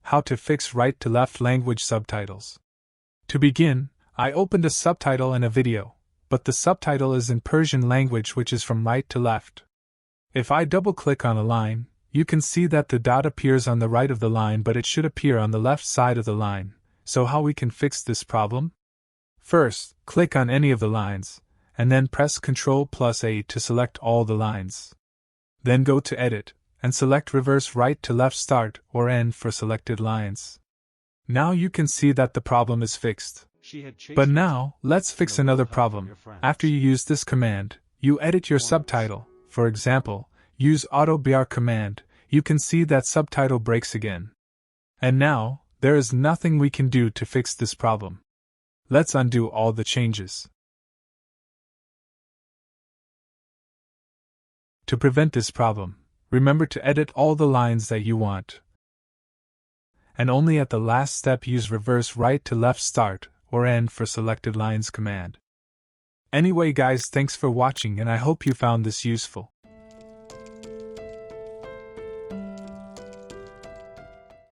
how to fix right to left language subtitles. To begin, I opened a subtitle and a video, but the subtitle is in Persian language, which is from right to left. If I double-click on a line, you can see that the dot appears on the right of the line, but it should appear on the left side of the line. So how we can fix this problem? First, click on any of the lines, and then press Ctrl+A to select all the lines. Then go to Edit, and select Reverse Right to Left Start or End for selected lines. Now you can see that the problem is fixed. But now, let's fix another problem. After you use this command, you edit your subtitle. For example, use AutoBR command. You can see that subtitle breaks again. And now, there is nothing we can do to fix this problem. Let's undo all the changes. To prevent this problem, remember to edit all the lines that you want. And only at the last step use Reverse Right to Left Start or End for selected lines command. Anyway guys, thanks for watching and I hope you found this useful.